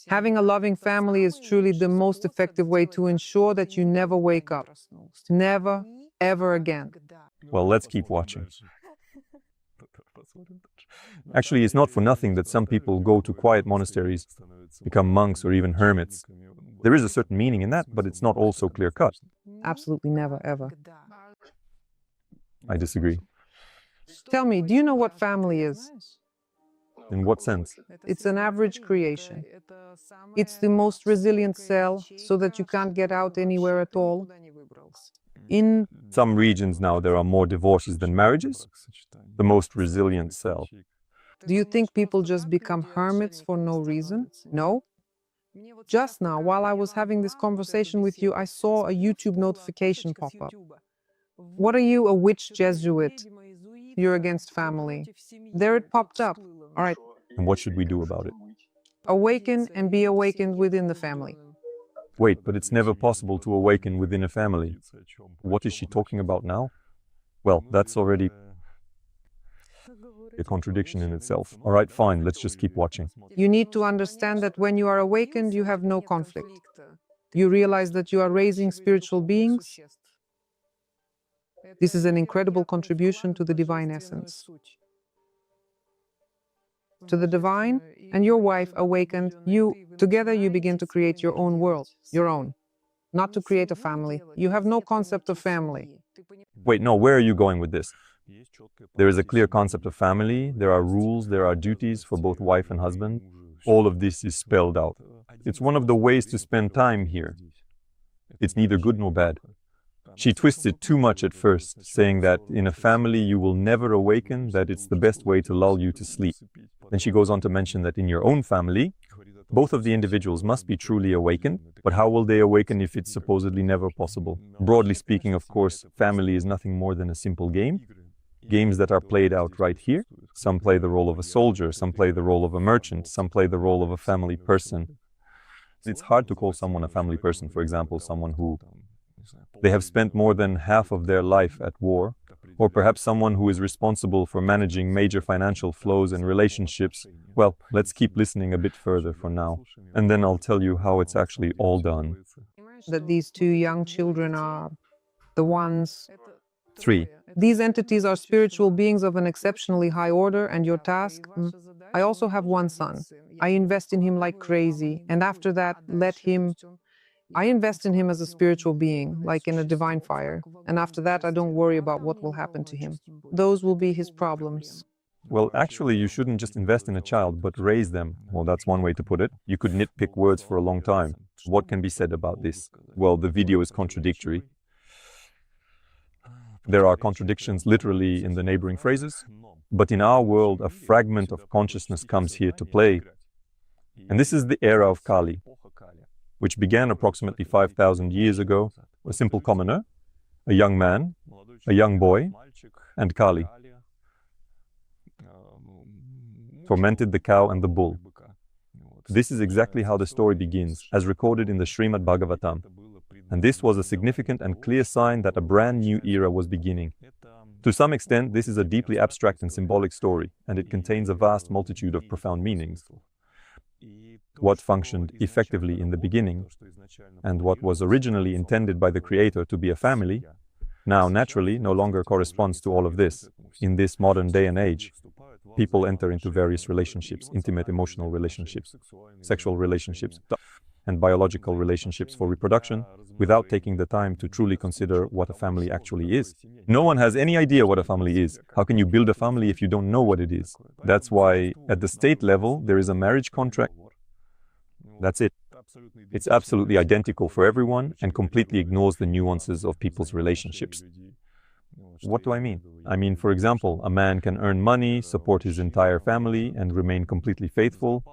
Having a loving family is truly the most effective way to ensure that you never wake up. Never, ever again. Well, let's keep watching. Actually, it's not for nothing that some people go to quiet monasteries, become monks or even hermits. There is a certain meaning in that, but it's not all so clear-cut. Absolutely never, ever. I disagree. Tell me, do you know what family is? In what sense? It's an average creation. It's the most resilient cell, so that you can't get out anywhere at all. In some regions now there are more divorces than marriages. The most resilient cell. Do you think people just become hermits for no reason? No. Just now, while I was having this conversation with you, I saw a YouTube notification pop up. What are you, a witch Jesuit? You're against family. There it popped up. All right. And what should we do about it? Awaken and be awakened within the family. Wait, but it's never possible to awaken within a family. What is she talking about now? Well, that's already a contradiction in itself. All right, fine, let's just keep watching. You need to understand that when you are awakened, you have no conflict. You realize that you are raising spiritual beings. This is an incredible contribution to the divine essence. To the divine and your wife awakened, together you begin to create your own world, your own. Not to create a family. You have no concept of family. Wait, no, where are you going with this? There is a clear concept of family, there are rules, there are duties for both wife and husband. All of this is spelled out. It's one of the ways to spend time here. It's neither good nor bad. She twists it too much at first, saying that in a family you will never awaken, that it's the best way to lull you to sleep. Then she goes on to mention that in your own family, both of the individuals must be truly awakened, but how will they awaken if it's supposedly never possible? Broadly speaking, of course, family is nothing more than a simple game. Games that are played out right here. Some play the role of a soldier, some play the role of a merchant, some play the role of a family person. It's hard to call someone a family person, for example, someone who they have spent more than half of their life at war, or perhaps someone who is responsible for managing major financial flows and relationships. Well, let's keep listening a bit further for now, and then I'll tell you how it's actually all done. That these two young children are the ones. 3. These entities are spiritual beings of an exceptionally high order, and your task? I also have one son. I invest in him like crazy, and after that, I invest in him as a spiritual being, like in a divine fire. And after that, I don't worry about what will happen to him. Those will be his problems. Well, actually, you shouldn't just invest in a child, but raise them. Well, that's one way to put it. You could nitpick words for a long time. What can be said about this? Well, the video is contradictory. There are contradictions literally in the neighboring phrases, but in our world, a fragment of consciousness comes here to play. And this is the era of Kali, which began approximately 5,000 years ago. A simple commoner, a young man, a young boy, and Kali tormented the cow and the bull. This is exactly how the story begins, as recorded in the Srimad Bhagavatam. And this was a significant and clear sign that a brand new era was beginning. To some extent, this is a deeply abstract and symbolic story, and it contains a vast multitude of profound meanings. What functioned effectively in the beginning, and what was originally intended by the Creator to be a family, now naturally no longer corresponds to all of this. In this modern day and age, people enter into various relationships, intimate emotional relationships, sexual relationships, and biological relationships for reproduction, without taking the time to truly consider what a family actually is. No one has any idea what a family is. How can you build a family if you don't know what it is? That's why, at the state level, there is a marriage contract. That's it. It's absolutely identical for everyone and completely ignores the nuances of people's relationships. What do I mean? I mean, for example, a man can earn money, support his entire family, and remain completely faithful.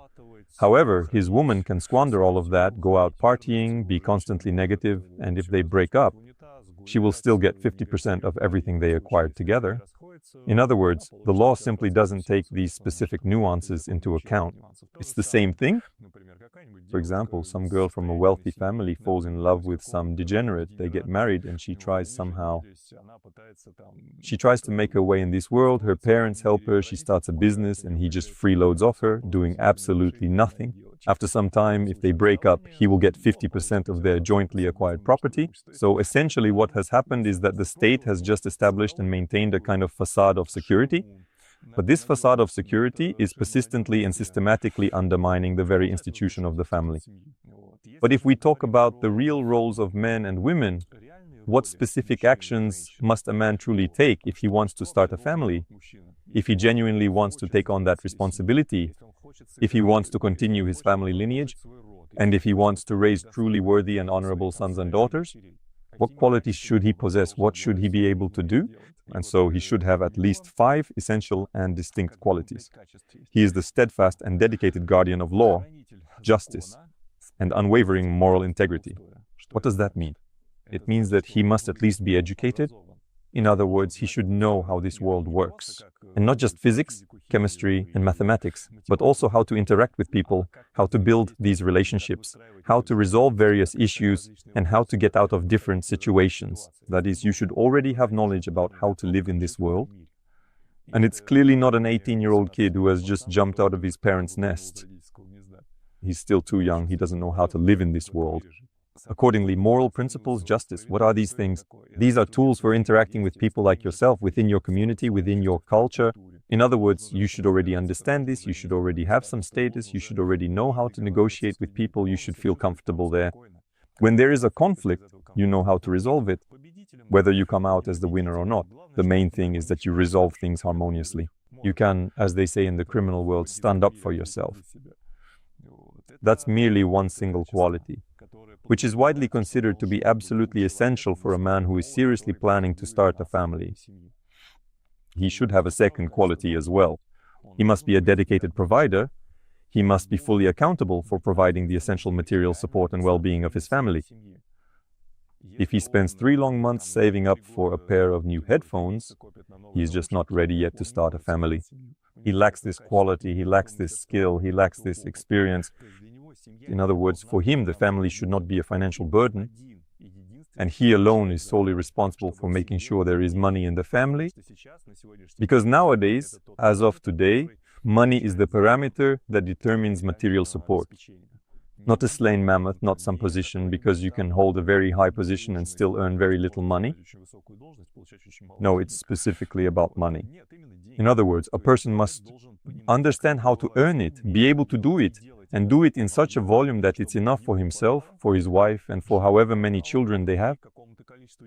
However, his woman can squander all of that, go out partying, be constantly negative, and if they break up, she will still get 50% of everything they acquired together. In other words, the law simply doesn't take these specific nuances into account. It's the same thing. For example, some girl from a wealthy family falls in love with some degenerate, they get married, and she tries to make her way in this world, her parents help her, she starts a business, and he just freeloads off her, doing absolutely nothing. After some time, if they break up, he will get 50% of their jointly acquired property. So essentially what has happened is that the state has just established and maintained a kind of facade of security. But this facade of security is persistently and systematically undermining the very institution of the family. But if we talk about the real roles of men and women, what specific actions must a man truly take if he wants to start a family? If he genuinely wants to take on that responsibility, if he wants to continue his family lineage, and if he wants to raise truly worthy and honorable sons and daughters, what qualities should he possess? What should he be able to do? And so he should have at least 5 essential and distinct qualities. He is the steadfast and dedicated guardian of law, justice, and unwavering moral integrity. What does that mean? It means that he must at least be educated. In other words, he should know how this world works. And not just physics, chemistry, and mathematics, but also how to interact with people, how to build these relationships, how to resolve various issues, and how to get out of different situations. That is, you should already have knowledge about how to live in this world. And it's clearly not an 18-year-old kid who has just jumped out of his parents' nest. He's still too young, he doesn't know how to live in this world. Accordingly, moral principles, justice, what are these things? These are tools for interacting with people like yourself, within your community, within your culture. In other words, you should already understand this, you should already have some status, you should already know how to negotiate with people, you should feel comfortable there. When there is a conflict, you know how to resolve it, whether you come out as the winner or not. The main thing is that you resolve things harmoniously. You can, as they say in the criminal world, stand up for yourself. That's merely one single quality, which is widely considered to be absolutely essential for a man who is seriously planning to start a family. He should have a second quality as well. He must be a dedicated provider. He must be fully accountable for providing the essential material support and well-being of his family. If he spends 3 long months saving up for a pair of new headphones, he is just not ready yet to start a family. He lacks this quality, he lacks this skill, he lacks this experience. In other words, for him, the family should not be a financial burden, and he alone is solely responsible for making sure there is money in the family. Because nowadays, as of today, money is the parameter that determines material support. Not a slain mammoth, not some position, because you can hold a very high position and still earn very little money. No, it's specifically about money. In other words, a person must understand how to earn it, be able to do it, and do it in such a volume that it's enough for himself, for his wife, and for however many children they have.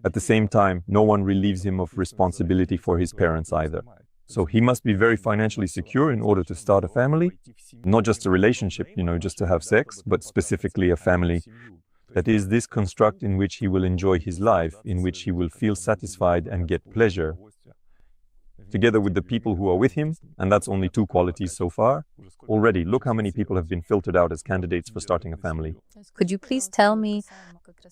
At the same time, no one relieves him of responsibility for his parents either. So he must be very financially secure in order to start a family, not just a relationship, just to have sex, but specifically a family. That is, this construct in which he will enjoy his life, in which he will feel satisfied and get pleasure, together with the people who are with him, and that's only 2 qualities so far. Already, look how many people have been filtered out as candidates for starting a family. Could you please tell me,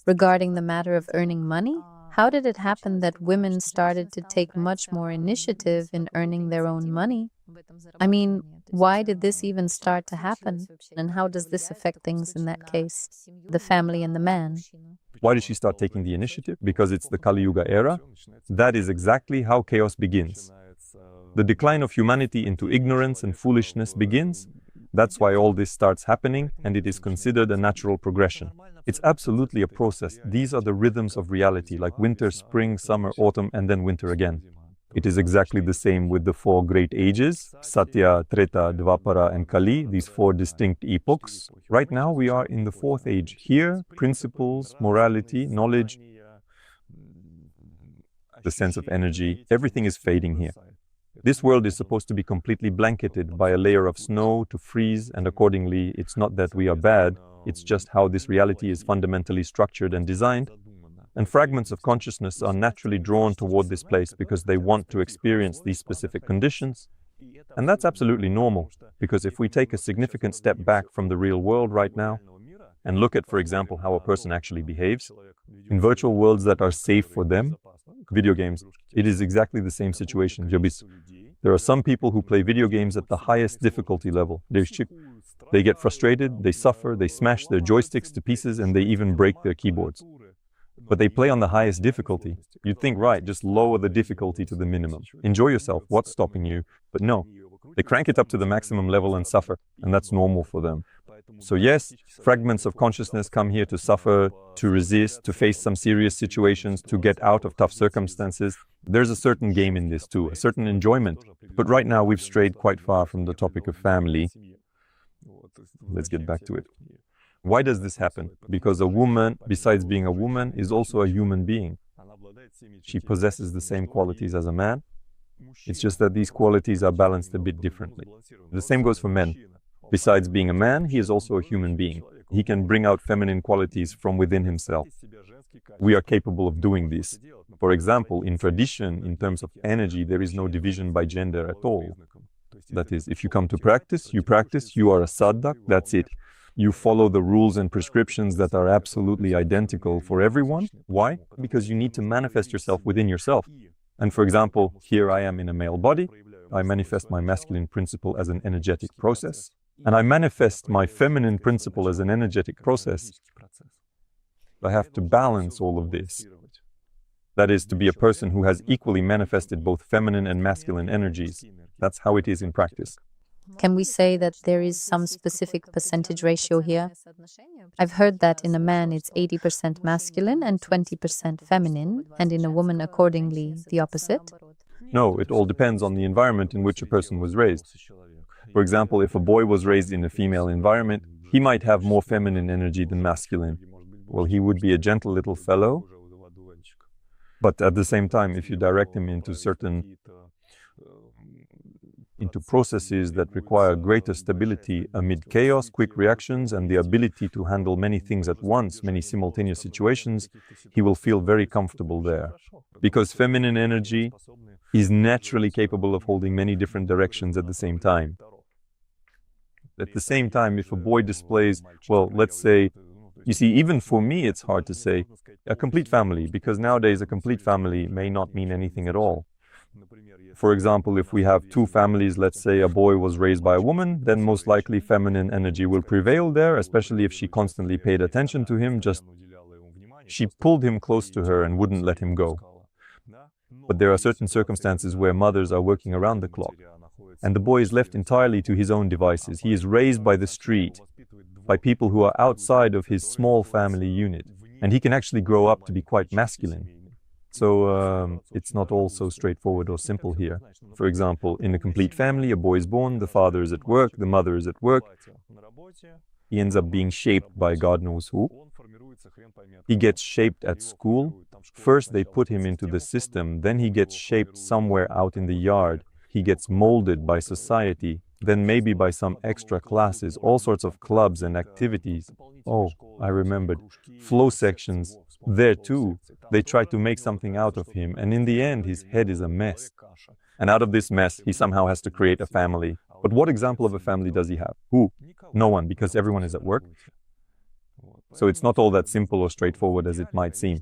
regarding the matter of earning money, how did it happen that women started to take much more initiative in earning their own money? I mean, why did this even start to happen? And how does this affect things in that case, the family and the man? Why did she start taking the initiative? Because it's the Kali Yuga era. That is exactly how chaos begins. The decline of humanity into ignorance and foolishness begins. That's why all this starts happening, and it is considered a natural progression. It's absolutely a process. These are the rhythms of reality, like winter, spring, summer, autumn, and then winter again. It is exactly the same with the 4 great ages, Satya, Treta, Dvapara, and Kali, these 4 distinct epochs. Right now we are in the 4th age. Here, principles, morality, knowledge, the sense of energy, everything is fading here. This world is supposed to be completely blanketed by a layer of snow to freeze, and accordingly, it's not that we are bad, it's just how this reality is fundamentally structured and designed. And fragments of consciousness are naturally drawn toward this place because they want to experience these specific conditions. And that's absolutely normal, because if we take a significant step back from the real world right now, and look at, for example, how a person actually behaves, in virtual worlds that are safe for them, video games, it is exactly the same situation. There are some people who play video games at the highest difficulty level. They get frustrated, they suffer, they smash their joysticks to pieces, and they even break their keyboards. But they play on the highest difficulty. You'd think, right, just lower the difficulty to the minimum. Enjoy yourself, what's stopping you? But no, they crank it up to the maximum level and suffer, and that's normal for them. So yes, fragments of consciousness come here to suffer, to resist, to face some serious situations, to get out of tough circumstances. There's a certain game in this too, a certain enjoyment. But right now we've strayed quite far from the topic of family. Let's get back to it. Why does this happen? Because a woman, besides being a woman, is also a human being. She possesses the same qualities as a man. It's just that these qualities are balanced a bit differently. The same goes for men. Besides being a man, he is also a human being. He can bring out feminine qualities from within himself. We are capable of doing this. For example, in tradition, in terms of energy, there is no division by gender at all. That is, if you come to practice, you are a sadhak, that's it. You follow the rules and prescriptions that are absolutely identical for everyone. Why? Because you need to manifest yourself within yourself. And for example, here I am in a male body. I manifest my masculine principle as an energetic process. And I manifest my feminine principle as an energetic process. I have to balance all of this. That is, to be a person who has equally manifested both feminine and masculine energies. That's how it is in practice. Can we say that there is some specific percentage ratio here? I've heard that in a man it's 80% masculine and 20% feminine, and in a woman accordingly the opposite? No, it all depends on the environment in which a person was raised. For example, if a boy was raised in a female environment, he might have more feminine energy than masculine. Well, he would be a gentle little fellow. But at the same time, if you direct him into processes that require greater stability amid chaos, quick reactions, and the ability to handle many things at once, many simultaneous situations, he will feel very comfortable there. Because feminine energy is naturally capable of holding many different directions at the same time. At the same time, if a boy displays, well, let's say, you see, even for me, it's hard to say a complete family, because nowadays a complete family may not mean anything at all. For example, if we have two families, let's say a boy was raised by a woman, then most likely feminine energy will prevail there, especially if she constantly paid attention to him, she pulled him close to her and wouldn't let him go. But there are certain circumstances where mothers are working around the clock, and the boy is left entirely to his own devices. He is raised by the street, by people who are outside of his small family unit, and he can actually grow up to be quite masculine. So it's not all so straightforward or simple here. For example, in a complete family, a boy is born, the father is at work, the mother is at work. He ends up being shaped by God knows who. He gets shaped at school. First they put him into the system, then he gets shaped somewhere out in the yard. He gets molded by society, then maybe by some extra classes, all sorts of clubs and activities. Oh, I remembered. Flow sections. There too, they try to make something out of him, and in the end his head is a mess. And out of this mess, he somehow has to create a family. But what example of a family does he have? Who? No one, because everyone is at work. So it's not all that simple or straightforward as it might seem.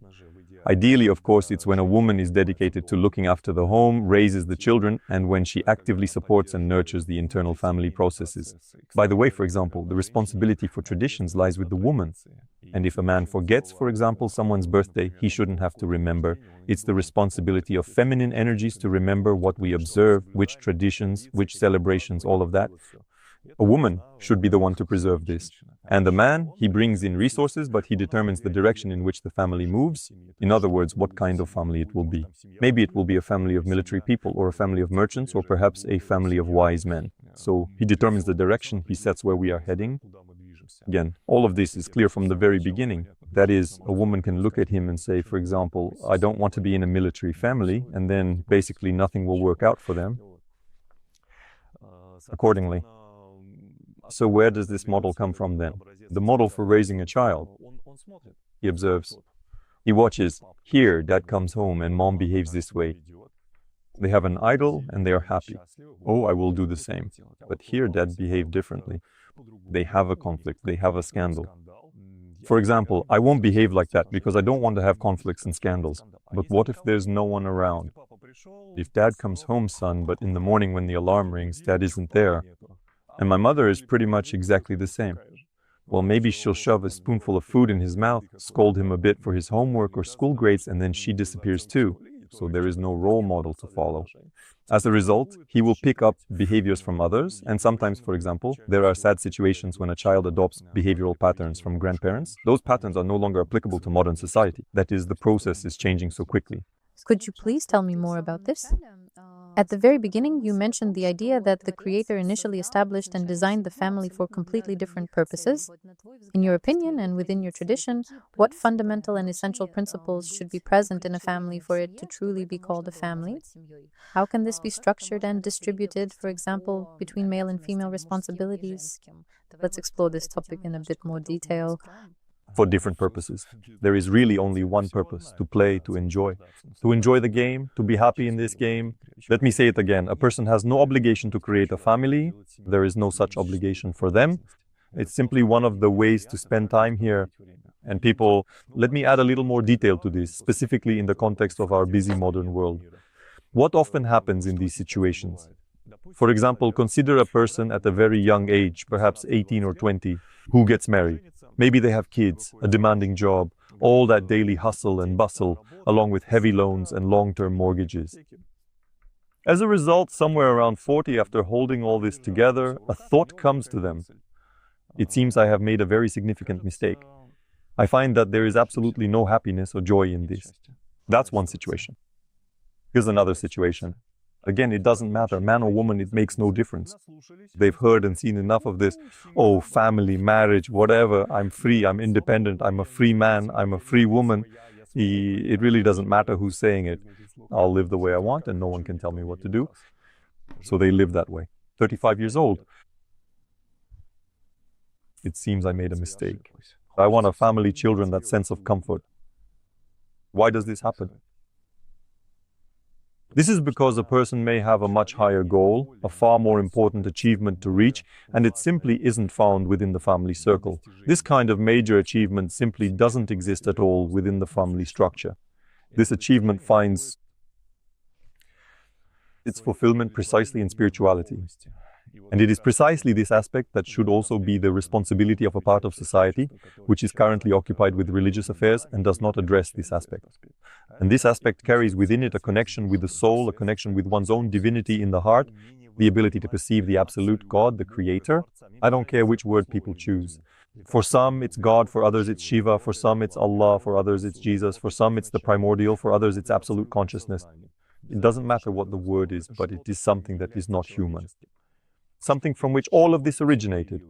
Ideally, of course, it's when a woman is dedicated to looking after the home, raises the children, and when she actively supports and nurtures the internal family processes. By the way, for example, the responsibility for traditions lies with the woman. And if a man forgets, for example, someone's birthday, he shouldn't have to remember. It's the responsibility of feminine energies to remember what we observe, which traditions, which celebrations, all of that. A woman should be the one to preserve this. And the man, he brings in resources, but he determines the direction in which the family moves. In other words, what kind of family it will be. Maybe it will be a family of military people, or a family of merchants, or perhaps a family of wise men. So he determines the direction, he sets where we are heading. Again, all of this is clear from the very beginning. That is, a woman can look at him and say, for example, I don't want to be in a military family, and then basically nothing will work out for them accordingly. So where does this model come from then? The model for raising a child. He observes. He watches. Here, dad comes home and mom behaves this way. They have an idol and they are happy. Oh, I will do the same. But here, dad behaved differently. They have a conflict. They have a scandal. For example, I won't behave like that because I don't want to have conflicts and scandals. But what if there's no one around? If dad comes home, son, but in the morning when the alarm rings, dad isn't there. And my mother is pretty much exactly the same. Well, maybe she'll shove a spoonful of food in his mouth, scold him a bit for his homework or school grades, and then she disappears too. so there is no role model to follow. As a result, he will pick up behaviors from others, and sometimes, for example, there are sad situations when a child adopts behavioral patterns from grandparents. Those patterns are no longer applicable to modern society. That is, the process is changing so quickly. Could you please tell me more about this? At the very beginning, you mentioned the idea that the creator initially established and designed the family for completely different purposes. In your opinion and within your tradition, what fundamental and essential principles should be present in a family for it to truly be called a family? How can this be structured and distributed, for example, between male and female responsibilities? Let's explore this topic in a bit more detail. For different purposes. There is really only one purpose: to play, to enjoy. To enjoy the game, to be happy in this game. Let me say it again. A person has no obligation to create a family. There is no such obligation for them. It's simply one of the ways to spend time here. And people, let me add a little more detail to this, specifically in the context of our busy modern world. What often happens in these situations? For example, consider a person at a very young age, perhaps 18 or 20, who gets married. Maybe they have kids, a demanding job, all that daily hustle and bustle, along with heavy loans and long-term mortgages. As a result, somewhere around 40, after holding all this together, a thought comes to them. It seems I have made a very significant mistake. I find that there is absolutely no happiness or joy in this. That's one situation. Here's another situation. Again, it doesn't matter, man or woman, it makes no difference. They've heard and seen enough of this. Oh, family, marriage, whatever, I'm free, I'm independent, I'm a free man, I'm a free woman. It really doesn't matter who's saying it. I'll live the way I want and no one can tell me what to do. So they live that way. 35 years old. It seems I made a mistake. I want a family, children, that sense of comfort. Why does this happen? This is because a person may have a much higher goal, a far more important achievement to reach, and it simply isn't found within the family circle. This kind of major achievement simply doesn't exist at all within the family structure. This achievement finds its fulfillment precisely in spirituality. And it is precisely this aspect that should also be the responsibility of a part of society, which is currently occupied with religious affairs and does not address this aspect. And this aspect carries within it a connection with the soul, a connection with one's own divinity in the heart, the ability to perceive the absolute God, the creator. I don't care which word people choose. For some, it's God, for others, it's Shiva, for some, it's Allah, for others, it's Jesus, for some, it's the primordial, for others, it's absolute consciousness. It doesn't matter what the word is, but it is something that is not human. Something from which all of this originated.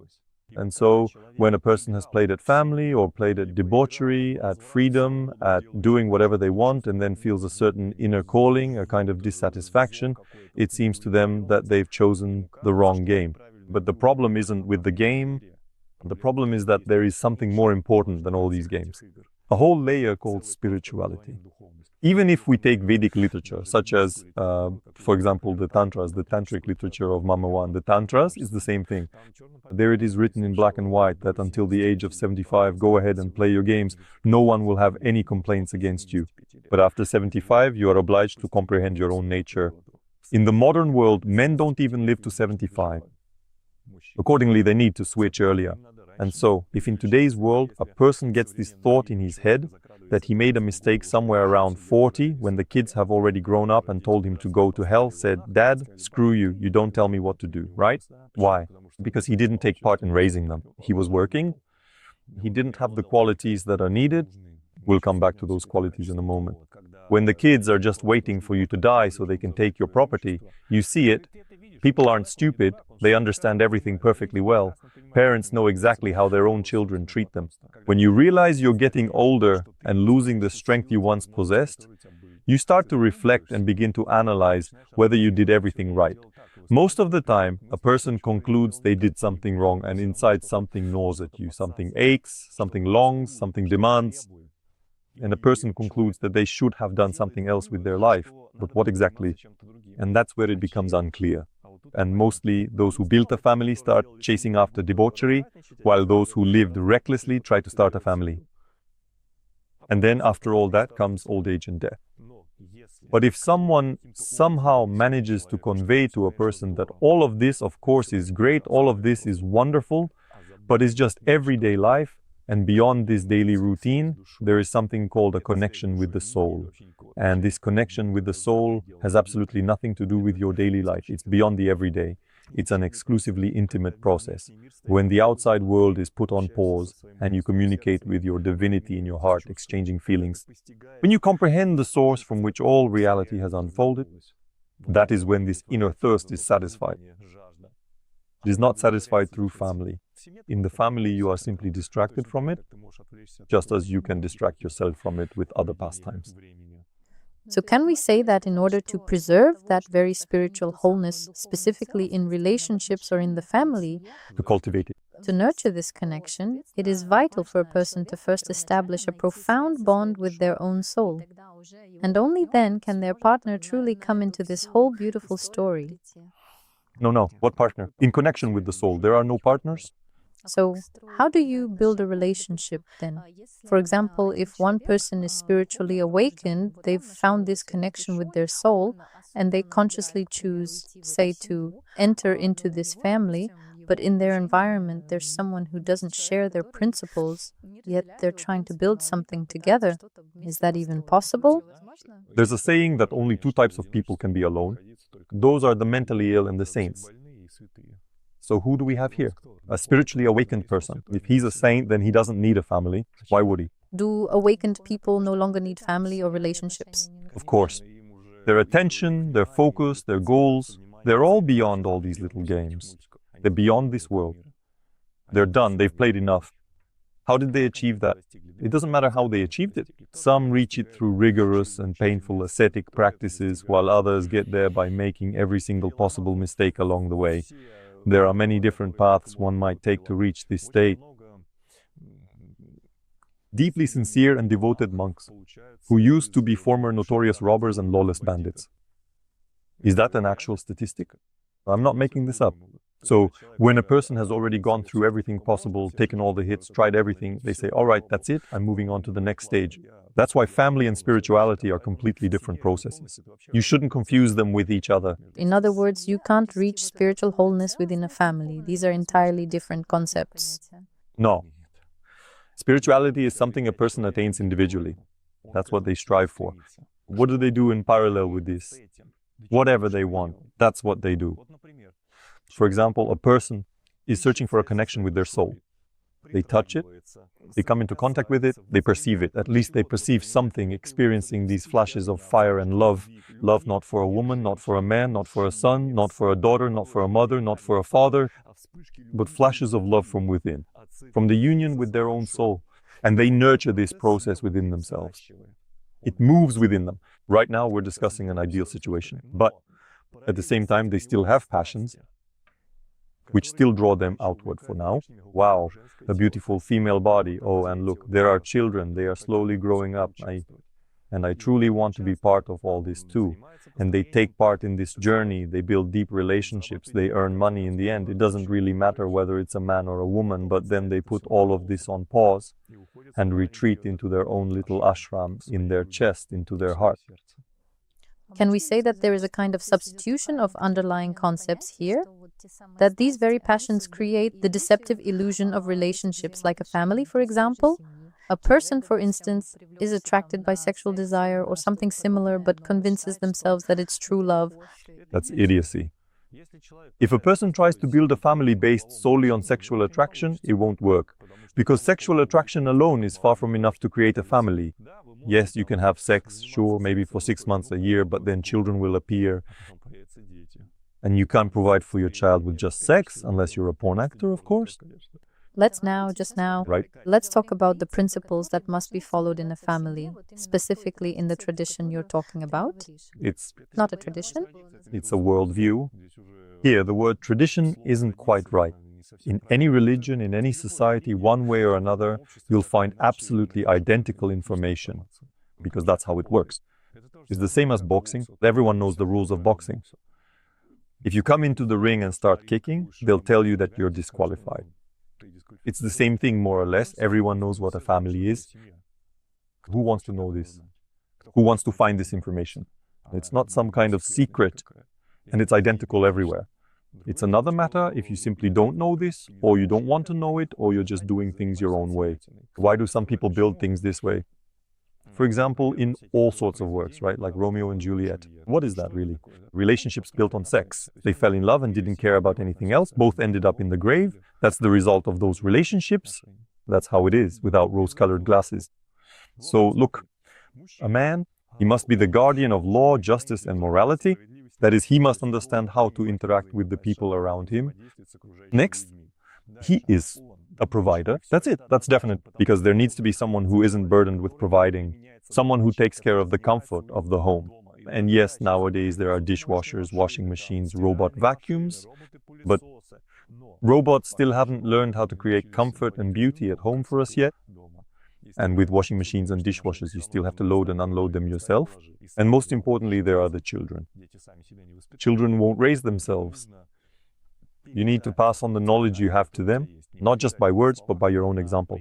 And so, when a person has played at family or played at debauchery, at freedom, at doing whatever they want, and then feels a certain inner calling, a kind of dissatisfaction, it seems to them that they've chosen the wrong game. But the problem isn't with the game. The problem is that there is something more important than all these games. A whole layer called spirituality. Even if we take Vedic literature, such as, for example, the Tantras, the Tantric literature of Mama Wan, the Tantras is the same thing. There it is written in black and white that until the age of 75, go ahead and play your games. No one will have any complaints against you. But after 75, you are obliged to comprehend your own nature. In the modern world, men don't even live to 75. Accordingly, they need to switch earlier. And so, if in today's world, a person gets this thought in his head that he made a mistake somewhere around 40, when the kids have already grown up and told him to go to hell, said, "Dad, screw you, you don't tell me what to do," right? Why? Because he didn't take part in raising them. He was working. He didn't have the qualities that are needed. We'll come back to those qualities in a moment. When the kids are just waiting for you to die so they can take your property, you see it. People aren't stupid. They understand everything perfectly well. Parents know exactly how their own children treat them. When you realize you're getting older and losing the strength you once possessed, you start to reflect and begin to analyze whether you did everything right. Most of the time, a person concludes they did something wrong, and inside something gnaws at you. Something aches, something longs, something demands. And a person concludes that they should have done something else with their life. But what exactly? And that's where it becomes unclear. And mostly those who built a family start chasing after debauchery, while those who lived recklessly try to start a family. And then after all that comes old age and death. But if someone somehow manages to convey to a person that all of this, of course, is great, all of this is wonderful, but it's just everyday life, And beyond this daily routine, there is something called a connection with the soul. And this connection with the soul has absolutely nothing to do with your daily life. It's beyond the everyday. It's an exclusively intimate process. When the outside world is put on pause and you communicate with your divinity in your heart, exchanging feelings, when you comprehend the source from which all reality has unfolded, that is when this inner thirst is satisfied. It is not satisfied through family. In the family, you are simply distracted from it, just as you can distract yourself from it with other pastimes. So can we say that in order to preserve that very spiritual wholeness, specifically in relationships or in the family, To cultivate it. to nurture this connection, it is vital for a person to first establish a profound bond with their own soul. And only then can their partner truly come into this whole beautiful story. No. What partner? In connection with the soul, there are no partners? So, how do you build a relationship then? For example, if one person is spiritually awakened, they've found this connection with their soul, and they consciously choose, say, to enter into this family, but in their environment there's someone who doesn't share their principles, yet they're trying to build something together. Is that even possible? There's a saying that only two types of people can be alone. Those are the mentally ill and the saints. So who do we have here? A spiritually awakened person. If he's a saint, then he doesn't need a family. Why would he? Do awakened people no longer need family or relationships? Of course. Their attention, their focus, their goals, they're all beyond all these little games. They're beyond this world. They're done. They've played enough. How did they achieve that? It doesn't matter how they achieved it. Some reach it through rigorous and painful ascetic practices, while others get there by making every single possible mistake along the way. There are many different paths one might take to reach this state. Deeply sincere and devoted monks, who used to be former notorious robbers and lawless bandits. Is that an actual statistic? I'm not making this up. So when a person has already gone through everything possible, taken all the hits, tried everything, they say, all right, that's it, I'm moving on to the next stage. That's why family and spirituality are completely different processes. You shouldn't confuse them with each other. In other words, you can't reach spiritual wholeness within a family. These are entirely different concepts. No. Spirituality is something a person attains individually. That's what they strive for. What do they do in parallel with this? Whatever they want, that's what they do. For example, a person is searching for a connection with their soul. They touch it, they come into contact with it, they perceive it. At least they perceive something, experiencing these flashes of fire and love. Love not for a woman, not for a man, not for a son, not for a daughter, not for a mother, not for a father, but flashes of love from within, from the union with their own soul. And they nurture this process within themselves. It moves within them. Right now, we're discussing an ideal situation, but at the same time, they still have passions, which still draw them outward for now. Wow, a beautiful female body. Oh, and look, there are children. They are slowly growing up. And I truly want to be part of all this too. And they take part in this journey. They build deep relationships. They earn money in the end. It doesn't really matter whether it's a man or a woman, but then they put all of this on pause and retreat into their own little ashram, in their chest, into their heart. Can we say that there is a kind of substitution of underlying concepts here? That these very passions create the deceptive illusion of relationships, like a family, for example? A person, for instance, is attracted by sexual desire or something similar, but convinces themselves that it's true love. That's idiocy. If a person tries to build a family based solely on sexual attraction, it won't work. Because sexual attraction alone is far from enough to create a family. Yes, you can have sex, sure, maybe for 6 months, a year, but then children will appear. And you can't provide for your child with just sex, unless you're a porn actor, of course. Let's talk about the principles that must be followed in a family, specifically in the tradition you're talking about. It's not a tradition? It's a worldview. Here, the word tradition isn't quite right. In any religion, in any society, one way or another, you'll find absolutely identical information, because that's how it works. It's the same as boxing. Everyone knows the rules of boxing. If you come into the ring and start kicking, they'll tell you that you're disqualified. It's the same thing, more or less. Everyone knows what a family is. Who wants to know this? Who wants to find this information? It's not some kind of secret, and it's identical everywhere. It's another matter if you simply don't know this, or you don't want to know it, or you're just doing things your own way. Why do some people build things this way? For example, in all sorts of works, right? Like Romeo and Juliet. What is that really? Relationships built on sex. They fell in love and didn't care about anything else. Both ended up in the grave. That's the result of those relationships. That's how it is, without rose-colored glasses. So look, a man, he must be the guardian of law, justice, and morality. That is, he must understand how to interact with the people around him. Next, he is a provider. That's it. That's definite. Because there needs to be someone who isn't burdened with providing. Someone who takes care of the comfort of the home. And yes, nowadays there are dishwashers, washing machines, robot vacuums. But robots still haven't learned how to create comfort and beauty at home for us yet. And with washing machines and dishwashers, you still have to load and unload them yourself. And most importantly, there are the children. Children won't raise themselves. You need to pass on the knowledge you have to them, not just by words, but by your own example,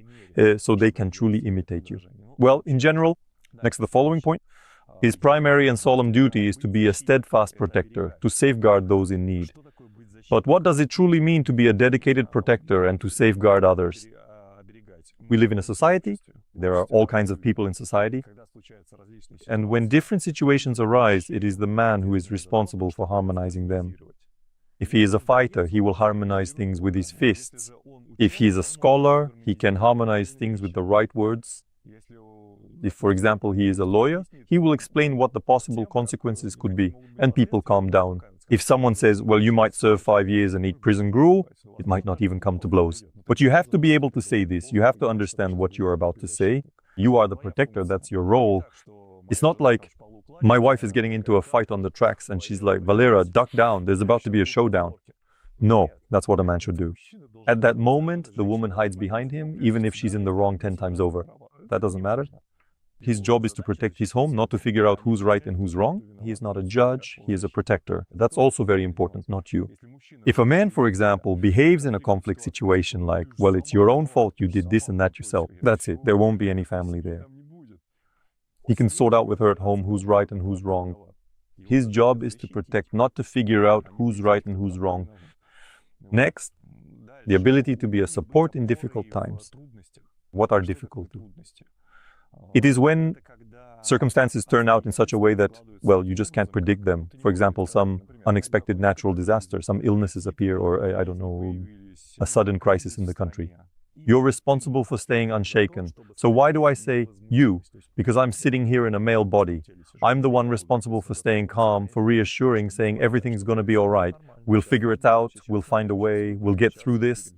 so they can truly imitate you. Well, in general, next to the following point, his primary and solemn duty is to be a steadfast protector, to safeguard those in need. But what does it truly mean to be a dedicated protector and to safeguard others? We live in a society. There are all kinds of people in society. And when different situations arise, it is the man who is responsible for harmonizing them. If he is a fighter, he will harmonize things with his fists. If he is a scholar, he can harmonize things with the right words. If, for example, he is a lawyer, he will explain what the possible consequences could be, and people calm down. If someone says, well, you might serve 5 years and eat prison gruel, it might not even come to blows. But you have to be able to say this. You have to understand what you are about to say. You are the protector. That's your role. It's not like my wife is getting into a fight on the tracks and she's like, Valera, duck down. There's about to be a showdown. No, that's what a man should do. At that moment, the woman hides behind him, even if she's in the wrong 10 times over. That doesn't matter. His job is to protect his home, not to figure out who's right and who's wrong. He is not a judge, he is a protector. That's also very important, not you. If a man, for example, behaves in a conflict situation like, well, it's your own fault, you did this and that yourself, that's it, there won't be any family there. He can sort out with her at home who's right and who's wrong. His job is to protect, not to figure out who's right and who's wrong. Next, the ability to be a support in difficult times. What are difficulties? It is when circumstances turn out in such a way that, well, you just can't predict them. For example, some unexpected natural disaster, some illnesses appear, or I don't know, a sudden crisis in the country. You're responsible for staying unshaken. So why do I say you? Because I'm sitting here in a male body. I'm the one responsible for staying calm, for reassuring, saying everything's going to be all right. We'll figure it out. We'll find a way. We'll get through this.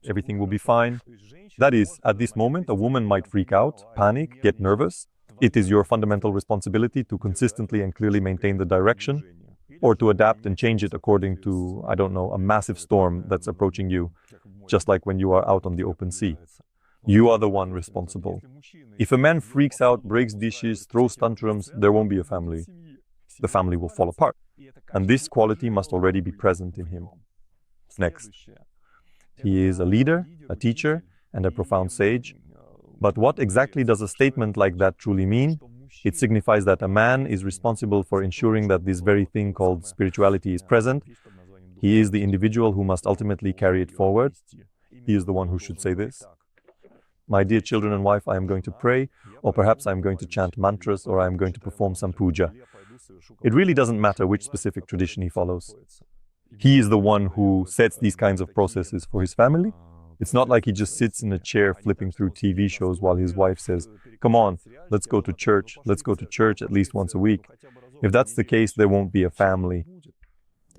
Everything will be fine. That is, at this moment, a woman might freak out, panic, get nervous. It is your fundamental responsibility to consistently and clearly maintain the direction, or to adapt and change it according to, I don't know, a massive storm that's approaching you, just like when you are out on the open sea. You are the one responsible. If a man freaks out, breaks dishes, throws tantrums, there won't be a family. The family will fall apart. And this quality must already be present in him. Next. He is a leader, a teacher, and a profound sage. But what exactly does a statement like that truly mean? It signifies that a man is responsible for ensuring that this very thing called spirituality is present. He is the individual who must ultimately carry it forward. He is the one who should say this. My dear children and wife, I am going to pray, or perhaps I am going to chant mantras, or I am going to perform some puja. It really doesn't matter which specific tradition he follows. He is the one who sets these kinds of processes for his family. It's not like he just sits in a chair flipping through TV shows while his wife says, come on, let's go to church at least once a week. If that's the case, there won't be a family.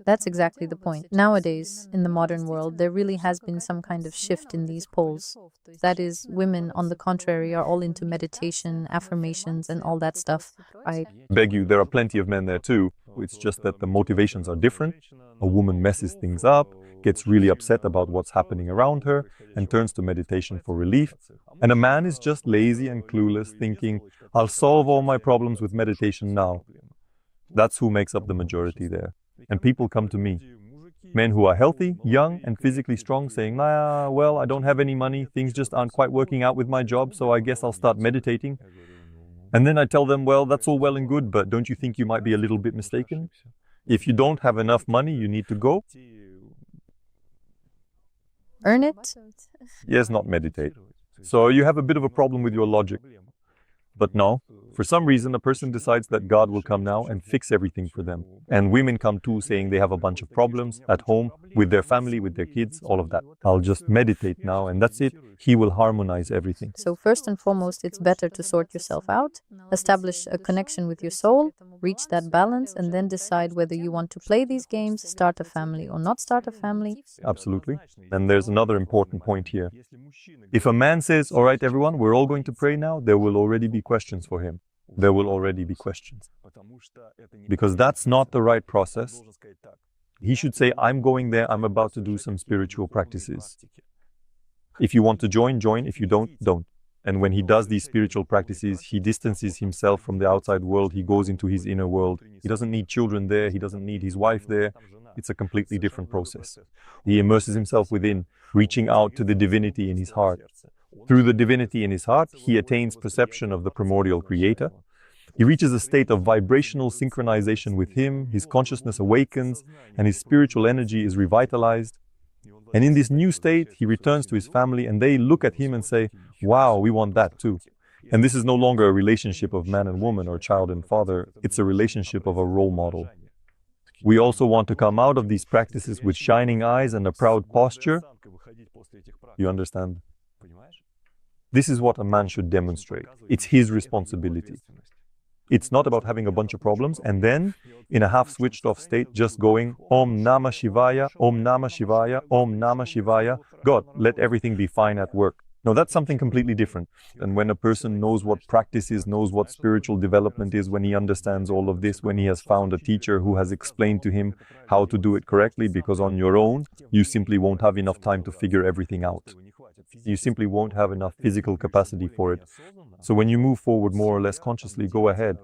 That's exactly the point. Nowadays, in the modern world, there really has been some kind of shift in these poles. That is, women, on the contrary, are all into meditation, affirmations, and all that stuff. I beg you, there are plenty of men there too. It's just that the motivations are different. A woman messes things up, gets really upset about what's happening around her, and turns to meditation for relief. And a man is just lazy and clueless, thinking, I'll solve all my problems with meditation now. That's who makes up the majority there. And people come to me. Men who are healthy, young, and physically strong, saying, well, I don't have any money, things just aren't quite working out with my job, so I guess I'll start meditating. And then I tell them, well, that's all well and good, but don't you think you might be a little bit mistaken? If you don't have enough money, you need to go. earn it? Yes, not meditate. So you have a bit of a problem with your logic. But no, for some reason, a person decides that God will come now and fix everything for them. And women come too, saying they have a bunch of problems at home, with their family, with their kids, all of that. I'll just meditate now, and that's it. He will harmonize everything. So first and foremost, it's better to sort yourself out, establish a connection with your soul, reach that balance, and then decide whether you want to play these games, start a family or not start a family. Absolutely. And there's another important point here. If a man says, all right, everyone, we're all going to pray now, there will already be questions for him. There will already be questions. Because that's not the right process. He should say, I'm going there, I'm about to do some spiritual practices. If you want to join, join. If you don't, don't. And when he does these spiritual practices, he distances himself from the outside world. He goes into his inner world. He doesn't need children there. He doesn't need his wife there. It's a completely different process. He immerses himself within, reaching out to the divinity in his heart. Through the divinity in his heart, he attains perception of the primordial creator. He reaches a state of vibrational synchronization with him. His consciousness awakens and his spiritual energy is revitalized. And in this new state, he returns to his family and they look at him and say, wow, we want that too. And this is no longer a relationship of man and woman or child and father. It's a relationship of a role model. We also want to come out of these practices with shining eyes and a proud posture. You understand? This is what a man should demonstrate. It's his responsibility. It's not about having a bunch of problems and then, in a half-switched off state, just going, Om Namah Shivaya, Om Namah Shivaya, Om Namah Shivaya. God, let everything be fine at work. No, that's something completely different. And when a person knows what practice is, knows what spiritual development is, when he understands all of this, when he has found a teacher who has explained to him how to do it correctly, because on your own, you simply won't have enough time to figure everything out. You simply won't have enough physical capacity for it. So when you move forward more or less consciously, go ahead.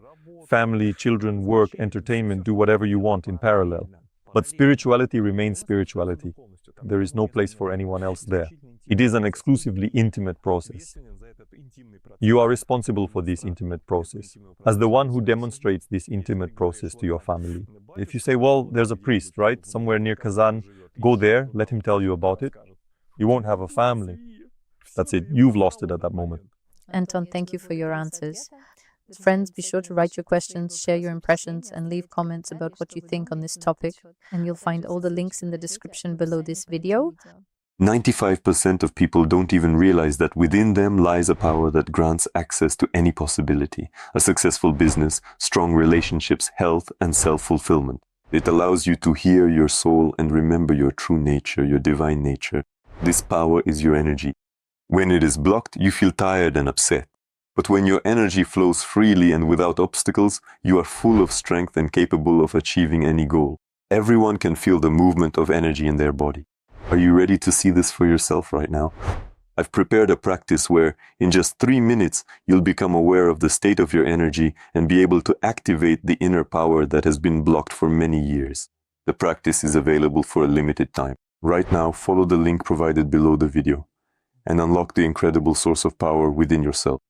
Family, children, work, entertainment, do whatever you want in parallel. But spirituality remains spirituality. There is no place for anyone else there. It is an exclusively intimate process. You are responsible for this intimate process, as the one who demonstrates this intimate process to your family. If you say, well, there's a priest, right, somewhere near Kazan, go there, let him tell you about it. You won't have a family. That's it. You've lost it at that moment. Anton, thank you for your answers. Friends, be sure to write your questions, share your impressions, and leave comments about what you think on this topic. And you'll find all the links in the description below this video. 95% of people don't even realize that within them lies a power that grants access to any possibility, a successful business, strong relationships, health, and self-fulfillment. It allows you to hear your soul and remember your true nature, your divine nature. This power is your energy. When it is blocked, you feel tired and upset. But when your energy flows freely and without obstacles, you are full of strength and capable of achieving any goal. Everyone can feel the movement of energy in their body. Are you ready to see this for yourself right now? I've prepared a practice where, in just 3 minutes, you'll become aware of the state of your energy and be able to activate the inner power that has been blocked for many years. The practice is available for a limited time. Right now, follow the link provided below the video and unlock the incredible source of power within yourself.